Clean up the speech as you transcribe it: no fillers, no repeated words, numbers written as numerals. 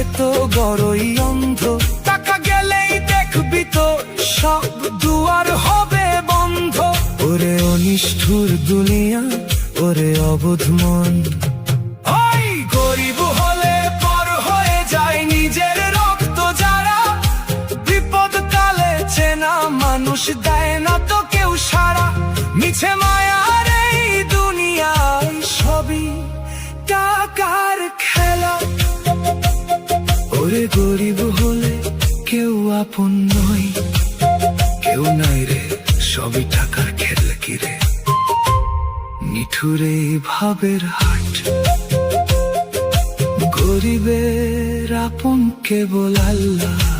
চোখে তো বড়ই অন্ধ, টাকা গেলেই দেখবি তো সব দুয়ার হবে বন্ধ। ওরে অনিষ্ঠুর দুনিয়া, ওরে অবোধ মন, ওই গরিব হলে পর হয়ে যায় নিজের রক্ত যারা, বিপদ কালে চেনা মানুষ দেয় না তো কেউ সারা। মিছে মায়ার এই দুনিয়ায় সবই টাকার খেলা, ওরে গরিব হলে কেউ আপন নয়, কেউ নাই রে, সবই টাকার খেল কিরে। নিঠুরে ভাবের হাট, গরিবের আপন কেবল আল্লাহ।